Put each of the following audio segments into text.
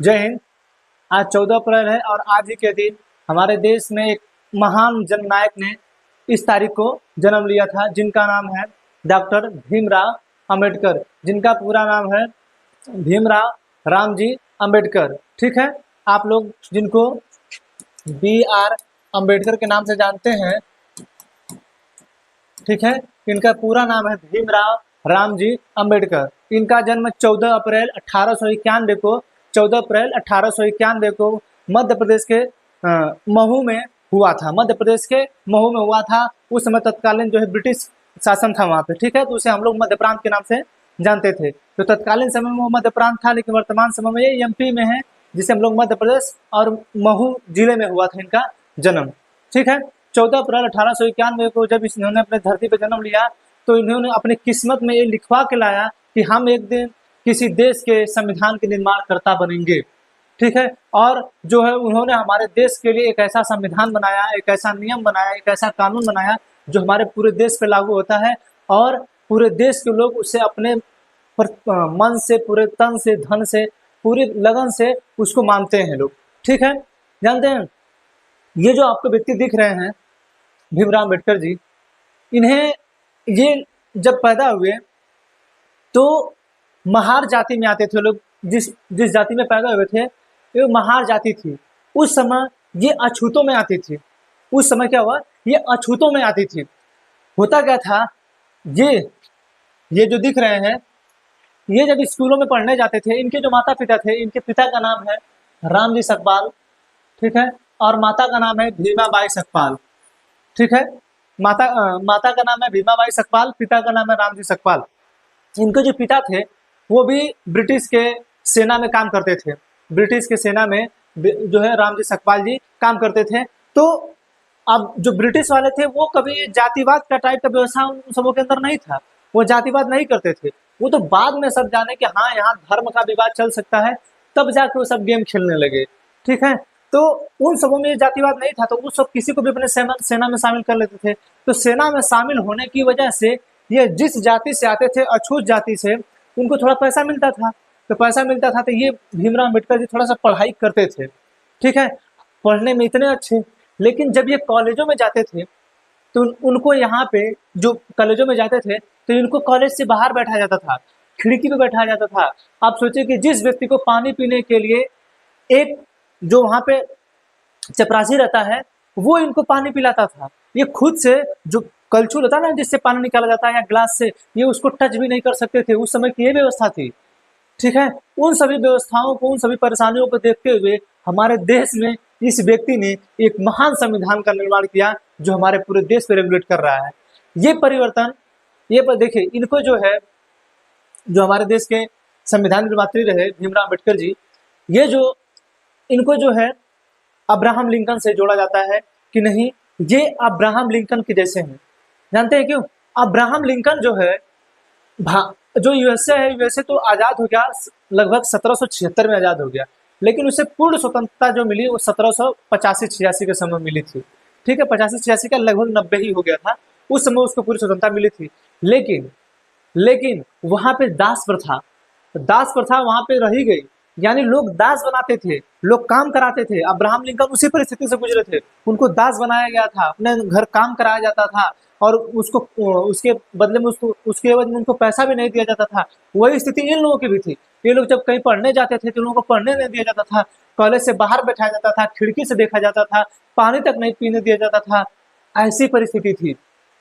जय हिंद। आज 14 अप्रैल है और आज ही के दिन हमारे देश में एक महान जननायक ने इस तारीख को जन्म लिया था, जिनका नाम है डॉक्टर भीमराव अंबेडकर, जिनका पूरा नाम है भीमराव रामजी अंबेडकर। ठीक है, आप लोग जिनको BR अंबेडकर के नाम से जानते हैं, ठीक है, इनका पूरा नाम है भीमराव रामजी अंबेडकर। इनका जन्म 14 अप्रैल 1891 को 14 अप्रैल 1891 को मध्य प्रदेश के महू में हुआ था। मध्य प्रदेश के महू में हुआ था। उस समय तत्कालीन जो है ब्रिटिश शासन था वहाँ पे, ठीक है, तो उसे हम लोग मध्य प्रांत के नाम से जानते थे। तो तत्कालीन समय में वो मध्य प्रांत था, लेकिन वर्तमान समय में ये MP में है, जिसे हम लोग मध्य प्रदेश और महू जिले में हुआ था इनका जन्म। ठीक है, 14 अप्रैल 1891 को जब इन्होंने अपने धरती पर जन्म लिया तो इन्होंने अपनी किस्मत में ये लिखवा के लाया कि हम एक दिन किसी देश के संविधान के निर्माणकर्ता बनेंगे। ठीक है, और जो है उन्होंने हमारे देश के लिए एक ऐसा संविधान बनाया, एक ऐसा नियम बनाया, एक ऐसा कानून बनाया जो हमारे पूरे देश पे लागू होता है और पूरे देश के लोग उसे अपने मन से, पूरे तन से, धन से, पूरी लगन से उसको मानते हैं लोग। ठीक है, जानते हैं ये जो आपको व्यक्ति दिख रहे हैं भीमराव अम्बेडकर जी, इन्हें ये जब पैदा हुए तो महार जाति में आते थे लोग। जिस जाति में पैदा हुए थे ये महार जाति थी। उस समय ये अछूतों में आती थी। उस समय क्या हुआ, ये अछूतों में आती थी। होता क्या था, ये जो दिख रहे हैं, ये जब स्कूलों में पढ़ने जाते थे, इनके जो माता पिता थे, इनके पिता का नाम है रामजी सकपाल, ठीक है, और माता का नाम है भीमाबाई सकपाल। ठीक है, माता का नाम है भीमाबाई सकपाल, पिता का नाम है रामजी सकपाल। इनके जो पिता थे वो भी ब्रिटिश के सेना में काम करते थे। ब्रिटिश के सेना में जो है रामजी सकपाल जी काम करते थे। तो अब जो ब्रिटिश वाले थे वो कभी जातिवाद का टाइप का व्यवस्था उन सबों के अंदर नहीं था। वो जातिवाद नहीं करते थे। वो तो बाद में सब जाने कि हाँ यहाँ धर्म का विवाद चल सकता है, तब जाके वो सब गेम खेलने लगे। ठीक है, तो उन सबों में जातिवाद नहीं था, तो वो सब किसी को भी अपने सेना में शामिल कर लेते थे। तो सेना में शामिल होने की वजह से ये जिस जाति से आते थे, अछूत जाति से, उनको थोड़ा पैसा मिलता था। तो पैसा मिलता था तो ये भीमराव अम्बेडकर जी थोड़ा सा पढ़ाई करते थे। ठीक है, पढ़ने में इतने अच्छे, लेकिन जब ये कॉलेजों में जाते थे तो उनको यहाँ पे जो कॉलेजों में जाते थे तो इनको कॉलेज से बाहर बैठाया जाता था, खिड़की पे बैठाया जाता था। आप सोचिए कि जिस व्यक्ति को पानी पीने के लिए एक जो वहाँ पे चपरासी रहता है वो इनको पानी पिलाता था। ये खुद से जो कलछुल होता है ना जिससे पानी निकाला जाता है या ग्लास से, ये उसको टच भी नहीं कर सकते थे। उस समय की ये व्यवस्था थी। ठीक है, उन सभी व्यवस्थाओं को, उन सभी परेशानियों को देखते हुए हमारे देश में इस व्यक्ति ने एक महान संविधान का निर्माण किया जो हमारे पूरे देश पे रेगुलेट कर रहा है। ये परिवर्तन, ये पर देखिए, इनको जो है, जो हमारे देश के संविधान निर्मात्री रहे भीमराव अम्बेडकर जी, ये जो इनको जो है अब्राहम लिंकन से जोड़ा जाता है कि नहीं, ये अब्राहम लिंकन के जैसे हैं। जानते हैं क्यों? अब्राहम लिंकन जो है, जो यूएसए है, यूएसए तो आज़ाद हो गया लगभग 1776 में आज़ाद हो गया, लेकिन उसे पूर्ण स्वतंत्रता जो मिली वो 1785-86 के समय मिली थी। ठीक है, 85-86 का लगभग 90 ही हो गया था, उस समय उसको पूरी स्वतंत्रता मिली थी। लेकिन वहां पे दास प्रथा वहां पे रही गई। यानी लोग दास बनाते थे, लोग काम कराते थे। अब्राहम लिंकन उसी परिस्थिति से गुजरे थे। उनको दास बनाया गया था, अपने घर काम कराया जाता था और उसके बदले में उसके एवज में उनको पैसा भी नहीं दिया जाता था। वही स्थिति इन लोगों की भी थी। ये लोग जब कहीं पढ़ने जाते थे तो लोगों को पढ़ने नहीं दिया जाता था, कॉलेज से बाहर बैठाया जाता था, खिड़की से देखा जाता था, पानी तक नहीं पीने दिया जाता था। ऐसी परिस्थिति थी।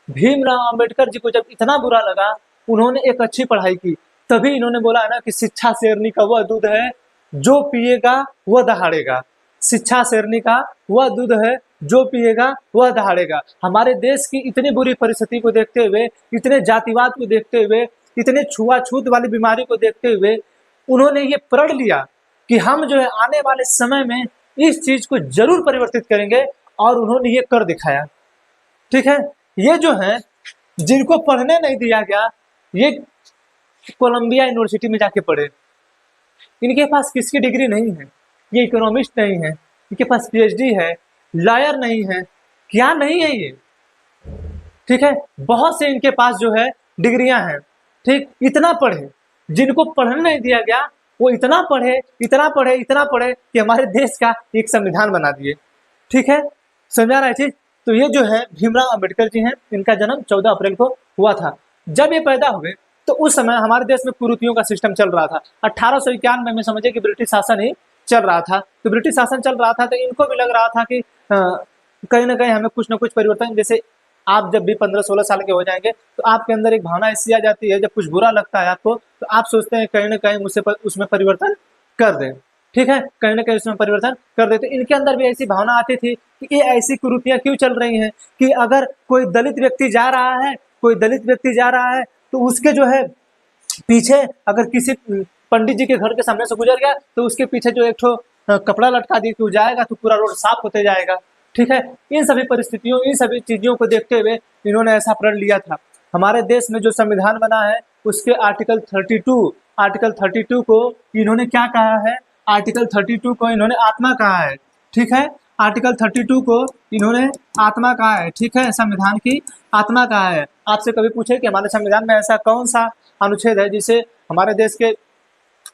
भीमराव अम्बेडकर जी को जब इतना बुरा लगा, उन्होंने एक अच्छी पढ़ाई की। तभी इन्होंने बोला है ना कि शिक्षा शेरनी का वह दूध है जो पिएगा वह दहाड़ेगा। शिक्षा शेरनी का वह दूध है जो पिएगा वह दहाड़ेगा। हमारे देश की इतनी बुरी परिस्थिति को देखते हुए, इतने जातिवाद को देखते हुए, इतने छुआछूत वाली बीमारी को देखते हुए, उन्होंने ये प्रण लिया कि हम जो है आने वाले समय में इस चीज को जरूर परिवर्तित करेंगे, और उन्होंने ये कर दिखाया। ठीक है, ये जो है जिनको पढ़ने नहीं दिया गया, ये कोलंबिया यूनिवर्सिटी में जाके पढ़े। इनके पास किसकी डिग्री नहीं है, ये इकोनॉमिस्ट नहीं है, इनके पास PhD है, लॉयर नहीं है, क्या नहीं है ये। ठीक है, बहुत से इनके पास जो है डिग्रियां हैं। ठीक, इतना पढ़े, जिनको पढ़ने नहीं दिया गया वो इतना पढ़े इतना पढ़े इतना पढ़े कि हमारे देश का एक संविधान बना दिए। ठीक है, समझ आ रहा है चीज। तो ये जो है भीमराव अंबेडकर जी हैं, इनका जन्म 14 अप्रैल को हुआ था। जब ये पैदा हुए तो उस समय हमारे देश में कुरीतियों का सिस्टम चल रहा था। 1891 में समझे कि ब्रिटिश शासन ही चल रहा था। तो ब्रिटिश शासन चल रहा था तो इनको भी लग रहा था कि कहीं ना कहीं हमें कुछ ना कुछ परिवर्तन, जैसे आप जब भी 15-16 साल के हो जाएंगे तो आपके अंदर एक भावना ऐसी आ जाती है, जब कुछ बुरा लगता है आपको तो आप सोचते हैं कहीं ना कहीं मुझसे उसमें परिवर्तन कर दें। ठीक है, कहीं ना कहीं उसमें परिवर्तन कर दे। तो इनके अंदर भी ऐसी भावना आती थी कि ये ऐसी कुरीतियां क्यों चल रही हैं कि अगर कोई दलित व्यक्ति जा रहा है, कोई दलित व्यक्ति जा रहा है तो उसके जो है पीछे अगर किसी पंडित जी के घर के सामने से गुजर गया तो उसके पीछे जो एक ठो कपड़ा लटका दी कि वो जाएगा तो पूरा रोड साफ होते जाएगा। ठीक है, इन सभी परिस्थितियों, इन सभी चीजों को देखते हुए इन्होंने ऐसा प्रण लिया था। हमारे देश में जो संविधान बना है उसके आर्टिकल 32 को इन्होंने क्या कहा है, आर्टिकल 32 को इन्होंने आत्मा कहा है। ठीक है, आर्टिकल 32 को इन्होंने आत्मा कहा है। ठीक है, संविधान की आत्मा कहा है। आपसे कभी पूछे कि हमारे संविधान में ऐसा कौन सा अनुच्छेद है जिसे हमारे देश के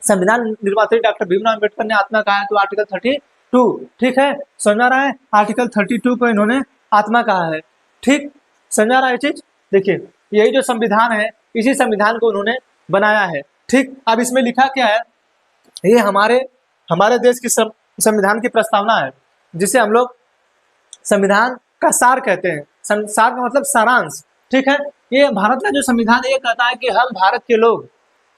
संविधान निर्माता डॉक्टर भीमराव अम्बेडकर ने आत्मा कहा है, तो आर्टिकल 32। ठीक है, समझ रहा है, आर्टिकल 32 को इन्होंने आत्मा कहा है। ठीक, समझ रहा है चीज। देखिए यही जो संविधान है, इसी संविधान को उन्होंने बनाया है। ठीक, अब इसमें लिखा क्या है, ये हमारे देश की संविधान की प्रस्तावना है, जिसे हम लोग संविधान का सार कहते हैं। सार का मतलब सारांश। ठीक है, ये भारत का जो संविधान ये कहता है कि हम भारत के लोग,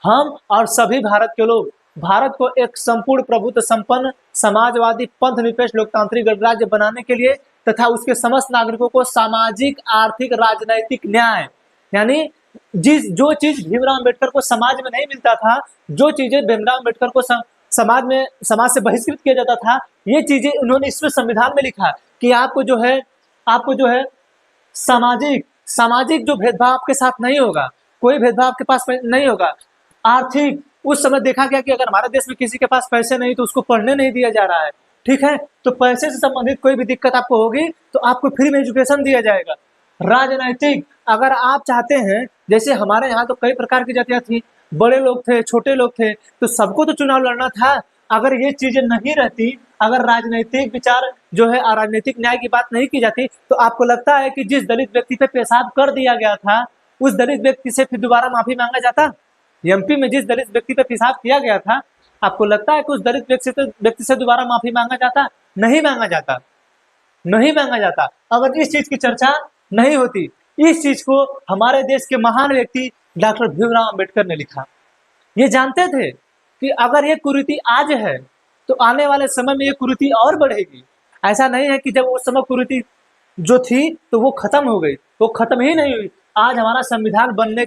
हम और सभी भारत के लोग भारत को एक संपूर्ण प्रभुत्व संपन्न समाजवादी पंथ निरपेक्ष लोकतांत्रिक गणराज्य बनाने के लिए तथा उसके समस्त नागरिकों को सामाजिक आर्थिक राजनैतिक न्याय, यानी जो चीज भीमराव अम्बेडकर को समाज में नहीं मिलता था, जो चीजें भीमराव अम्बेडकर को समाज से बहिष्कृत किया जाता था, ये चीजें उन्होंने इसमें संविधान में लिखा कि आपको जो है सामाजिक जो भेदभाव आपके साथ नहीं होगा, कोई भेदभाव आपके पास नहीं होगा। आर्थिक, उस समय देखा गया कि अगर हमारे देश में किसी के पास पैसे नहीं तो उसको पढ़ने नहीं दिया जा रहा है। ठीक है, तो पैसे से संबंधित कोई भी दिक्कत आपको होगी तो आपको फ्री में एजुकेशन दिया जाएगा। राजनैतिक, अगर आप चाहते हैं, जैसे हमारे यहाँ तो कई प्रकार की जातियां थी, बड़े लोग थे, छोटे लोग थे, तो सबको तो चुनाव लड़ना था। अगर ये चीजें नहीं रहती, अगर राजनीतिक विचार जो है, राजनीतिक न्याय की बात नहीं की जाती, तो आपको लगता है कि जिस दलित व्यक्ति पे पेशाब कर दिया गया था उस दलित व्यक्ति से फिर दोबारा माफी मांगा जाता? एमपी में जिस दलित व्यक्ति पे पेशाब किया गया था, आपको लगता है कि उस दलित व्यक्ति से दोबारा माफी मांगा जाता? नहीं मांगा जाता, नहीं मांगा जाता। अगर इस चीज की चर्चा नहीं होती, इस चीज को हमारे देश के महान व्यक्ति डॉक्टर भीमराव अम्बेडकर ने लिखा। ये जानते थे कि अगर ये कुरीति आज है तो आने वाले समय में ये कुरीति और बढ़ेगी। ऐसा नहीं है कि जब उस समय कुरीति जो थी तो वो खत्म हो गई, वो खत्म ही नहीं हुई। आज हमारा संविधान बनने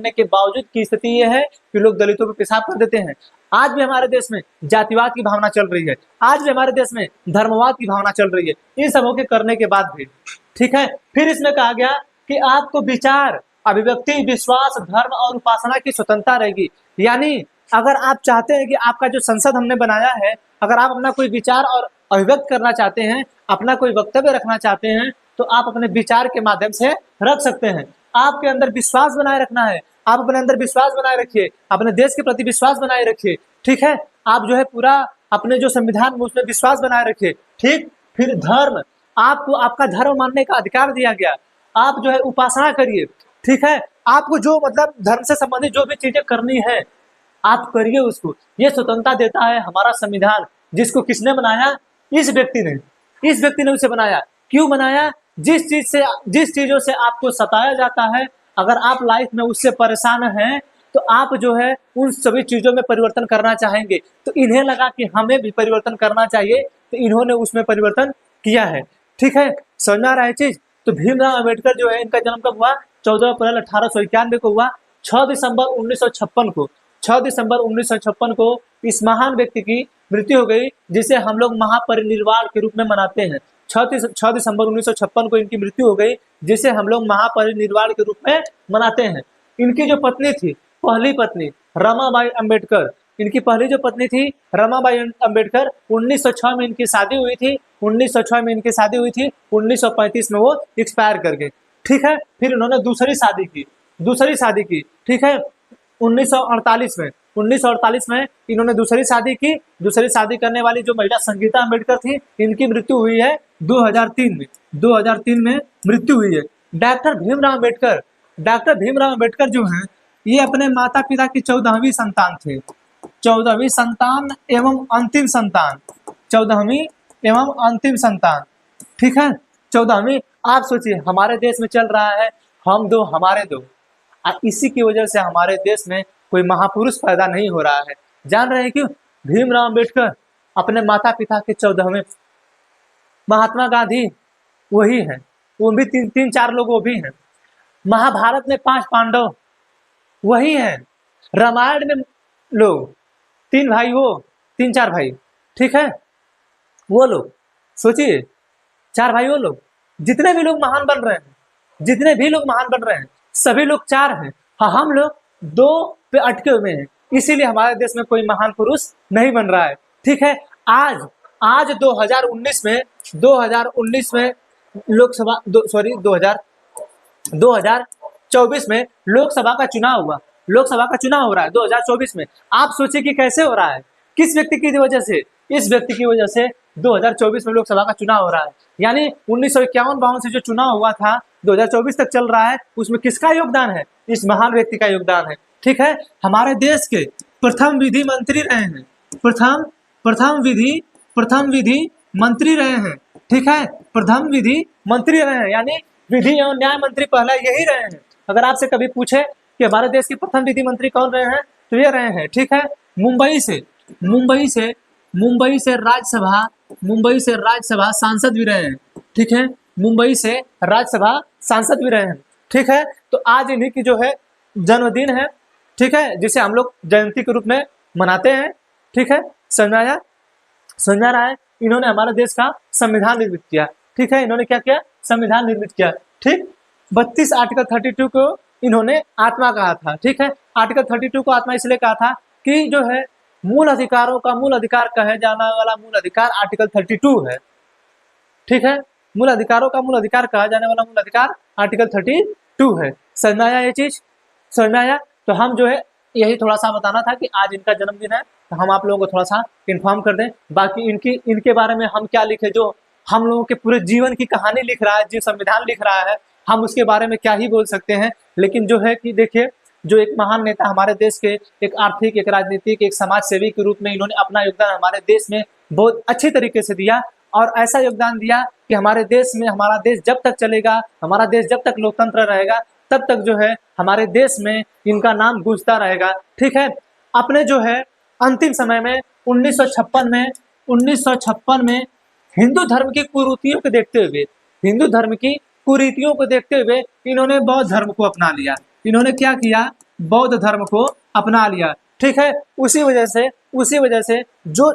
के बावजूद की स्थिति ये है कि लोग दलितों को पेशाब कर देते हैं। आज भी हमारे देश में जातिवाद की भावना चल रही है, आज भी हमारे देश में धर्मवाद की भावना चल रही है, इन सबों के करने के बाद भी। ठीक है, फिर इसमें कहा गया कि आपको विचार, अभिव्यक्ति, विश्वास, धर्म और उपासना की स्वतंत्रता रहेगी। यानी अगर आप चाहते हैं कि आपका जो संसद हमने बनाया है, अगर आप अपना कोई विचार और अभिव्यक्त करना चाहते हैं, अपना कोई वक्तव्य रखना चाहते हैं, तो आप अपने विचार के माध्यम से रख सकते हैं। आपके अंदर विश्वास बनाए रखना है, आप अपने अंदर विश्वास बनाए रखिए, अपने देश के प्रति विश्वास बनाए रखिए। ठीक है, आप जो है पूरा अपने जो संविधान में उसमें विश्वास बनाए रखिए। ठीक, फिर धर्म, आपको आपका धर्म मानने का अधिकार दिया गया, आप जो है उपासना करिए। ठीक है, आपको जो मतलब धर्म से संबंधित जो भी चीजें करनी है आप करिए उसको। ये स्वतंत्रता देता है हमारा संविधान, जिसको किसने बनाया? इस व्यक्ति ने उसे बनाया। क्यों बनाया? जिस चीजों से आपको सताया जाता है, अगर आप लाइफ में उससे परेशान हैं तो आप जो है उन सभी चीजों में परिवर्तन करना चाहेंगे, तो इन्हें लगा कि हमें भी परिवर्तन करना चाहिए, तो इन्होंने उसमें परिवर्तन किया है। ठीक है, समझ रहा है चीज। तो भीमराव अम्बेडकर जो है, इनका जन्म कब हुआ? 14 अप्रैल 1891 को हुआ। 6 दिसंबर 1956 को इस महान व्यक्ति की मृत्यु हो गई, जिसे हम लोग महापरिनिर्वाण के रूप में मनाते हैं। 6 दिसंबर 1956 को इनकी मृत्यु हो गई, जिसे हम लोग महापरिनिर्वाण के रूप में मनाते हैं। इनकी जो पत्नी थी, पहली पत्नी रमाबाई अम्बेडकर, इनकी पहली जो पत्नी थी रमाबाई अम्बेडकर, 1906 में इनकी शादी हुई थी। 1935 में वो एक्सपायर कर गए। ठीक है, फिर उन्होंने दूसरी शादी की। ठीक है, 1948 में 1948 में इन्होंने दूसरी शादी की। दूसरी शादी करने वाली जो महिला संगीता अम्बेडकर थी, इनकी मृत्यु हुई है 2003 में। 2003 में मृत्यु हुई है। डॉक्टर भीमराव अम्बेडकर जो हैं, ये अपने माता पिता की 14वीं संतान थे। 14वीं संतान एवं अंतिम संतान, 14वीं एवं अंतिम संतान, ठीक है। 14वीं, आप सोचिए हमारे देश में चल रहा है हम दो हमारे दो, इसी की वजह से हमारे देश में कोई महापुरुष पैदा नहीं हो रहा है। जान रहे हैं क्यों? भीमराव अम्बेडकर अपने माता पिता के 14वें, महात्मा गांधी वही हैं, वो भी तीन चार लोग वो भी हैं। महाभारत में 5 पांडव वही हैं। रामायण में लोग 3 भाई, वो 3-4 भाई, ठीक है, वो लोग सोचिए 4 भाई वो लोग। जितने भी लोग महान बन रहे हैं, जितने भी लोग महान बन रहे हैं, सभी लोग 4 हैं। हाँ, हम लोग 2 पे अटके हुए हैं, इसीलिए हमारे देश में कोई महान पुरुष नहीं बन रहा है, ठीक है। आज 2019 में लोकसभा 2024 में लोकसभा का चुनाव हुआ। लोकसभा का चुनाव हो रहा है 2024 में। आप सोचिए कि कैसे हो रहा है, किस व्यक्ति की वजह से? इस व्यक्ति की वजह से 2024 में लोकसभा का चुनाव हो रहा है। यानी 1951-52 से जो चुनाव हुआ था 2024 तक चल रहा है, उसमें किसका योगदान है? इस महान व्यक्ति का योगदान है, ठीक है। हमारे देश के प्रथम विधि मंत्री रहे हैं, प्रथम विधि मंत्री रहे हैं, ठीक है। प्रथम विधि मंत्री रहे हैं, यानी विधि एवं न्याय मंत्री पहला यही रहे हैं। अगर आपसे कभी पूछे कि हमारे देश के प्रथम विधि मंत्री कौन रहे हैं, तो ये रहे हैं, ठीक है। मुंबई से राज्यसभा सांसद भी रहे हैं, ठीक है। मुंबई से राज्यसभा सांसद भी रहे हैं, ठीक है। तो आज इन्हीं की जो है जन्मदिन है, ठीक है, जिसे हम लोग जयंती के रूप में मनाते हैं, ठीक है। समझा रहा है। इन्होंने हमारे देश का संविधान निर्मित किया, ठीक है। इन्होंने क्या किया? संविधान निर्मित किया, ठीक। 32 आर्टिकल 32 को इन्होंने आत्मा कहा था, ठीक है। आर्टिकल 32 को आत्मा इसलिए कहा था कि जो है मूल अधिकारों का मूल अधिकार कहे जाने वाला मूल अधिकार आर्टिकल 32 है, ठीक है। मूल अधिकारों का मूल अधिकार कहा जाने वाला मूल अधिकार आर्टिकल 32 है। समझ में आया ये चीज? समझ में आया? तो हम जो है यही थोड़ा सा बताना था कि आज इनका जन्मदिन है, तो हम आप लोगों को थोड़ा सा इन्फॉर्म कर दें। बाकी इनके बारे में हम क्या लिखे, जो हम लोगों के पूरे जीवन की कहानी लिख रहा है, जो संविधान लिख रहा है, हम उसके बारे में क्या ही बोल सकते हैं। लेकिन जो है कि देखिए, जो एक महान नेता हमारे देश के, एक आर्थिक, एक राजनीतिक, एक समाज सेवी के रूप में इन्होंने अपना योगदान हमारे देश में बहुत अच्छी तरीके से दिया, और ऐसा योगदान दिया कि हमारे देश में, हमारा देश जब तक चलेगा, हमारा देश जब तक लोकतंत्र रहेगा, तब तक जो है हमारे देश में इनका नाम गूंजता रहेगा, ठीक है। अपने जो है अंतिम समय में 1956 में हिंदू धर्म की कुरीतियों को देखते हुए इन्होंने बौद्ध धर्म को अपना लिया। इन्होंने क्या किया? बौद्ध धर्म को अपना लिया, ठीक है। उसी वजह से जो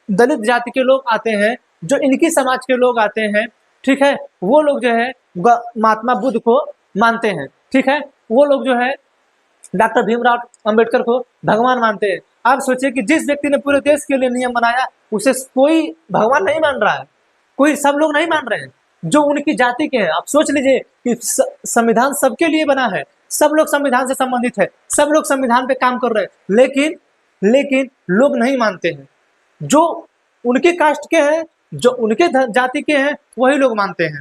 दलित जाति के लोग आते हैं, जो इनकी समाज के लोग आते हैं, ठीक है, वो लोग जो है महात्मा बुद्ध को मानते हैं, ठीक है। वो लोग जो है डॉक्टर भीमराव अंबेडकर को भगवान मानते हैं। आप सोचिए कि जिस व्यक्ति ने पूरे देश के लिए नियम बनाया, उसे कोई भगवान नहीं मान रहा है, कोई, सब लोग नहीं मान रहे हैं जो उनकी जाति के हैं। आप सोच लीजिए कि संविधान सबके लिए बना है, सब लोग संविधान से संबंधित है, सब लोग संविधान पे काम कर रहे हैं, लेकिन लोग नहीं मानते हैं। जो उनके कास्ट के हैं, जो उनके जाति के हैं, वही लोग मानते हैं।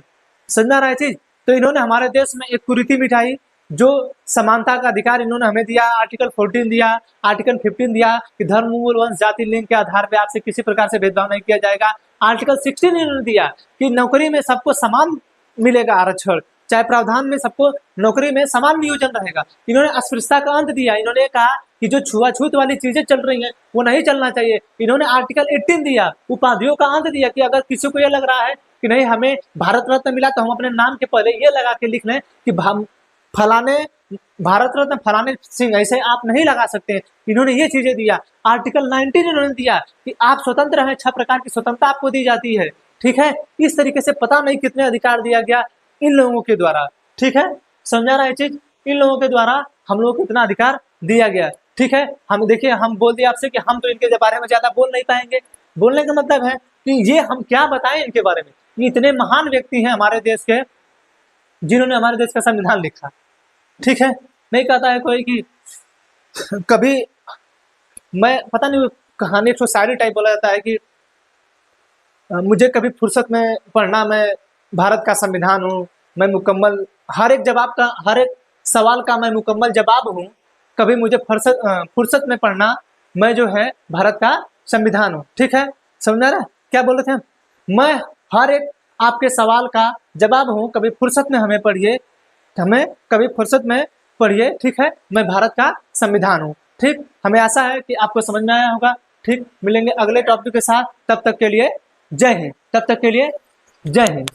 समझना रहा है चीज? तो इन्होंने हमारे देश में एक कुरीति मिटाई, जो समानता का अधिकार इन्होंने हमें दिया। आर्टिकल 14 दिया, आर्टिकल 15 दिया कि धर्म, मूल, वंश, जाति, लिंग के आधार पे आपसे किसी प्रकार से भेदभाव नहीं किया जाएगा। आर्टिकल 16 इन्होंने दिया कि नौकरी में सबको समान मिलेगा आरक्षण, चाहे प्रावधान में सबको नौकरी में समान नियोजन रहेगा। इन्होंने अस्पृश्यता का अंत दिया। इन्होंने कहा कि जो छुआछूत वाली चीजें चल रही हैं वो नहीं चलना चाहिए। इन्होंने आर्टिकल 18 दिया, उपाधियों का अंत दिया कि अगर किसी को ये लग रहा है कि नहीं हमें भारत रत्न मिला, तो हम अपने नाम के पहले ये लगा के लिख लें कि फलाने भारत रत्न फलाने सिंह, ऐसे आप नहीं लगा सकते। इन्होंने ये चीजें दिया। आर्टिकल 19 इन्होंने दिया कि आप स्वतंत्र हैं, 6 प्रकार की स्वतंत्रता आपको दी जाती है, ठीक है। इस तरीके से पता नहीं कितने अधिकार दिया गया इन लोगों के द्वारा, ठीक है। समझा रहा है चीज? इन लोगों के द्वारा हम लोगों को इतना अधिकार दिया गया, ठीक है। हम देखिए, हम बोल दिए आपसे कि हम तो इनके बारे में ज्यादा बोल नहीं पाएंगे। बोलने का मतलब है कि ये हम क्या बताएं इनके बारे में। ये इतने महान व्यक्ति हैं हमारे देश के, जिन्होंने हमारे देश का संविधान लिखा, ठीक है। नहीं कहता है कोई कि कभी मैं पता नहीं, कहानी एक शायरी टाइप बोला जाता है कि मुझे कभी फुर्सत में पढ़ना, मैं भारत का संविधान हूँ, मैं मुकम्मल हर एक जवाब का, हर एक सवाल का मैं मुकम्मल जवाब हूँ। कभी मुझे फुर्सत में पढ़ना, मैं जो है भारत का संविधान हूँ। ठीक है, समझ आ रहा है क्या बोल रहे थे हम? मैं हर एक आपके सवाल का जवाब हूँ, कभी फुर्सत में हमें पढ़िए, हमें कभी फुर्सत में पढ़िए। ठीक है, मैं भारत का संविधान हूँ। ठीक, हमें आशा है कि आपको समझ में आया होगा। ठीक, मिलेंगे अगले टॉपिक के साथ, तब तक के लिए जय हिंद। तब तक के लिए जय हिंद।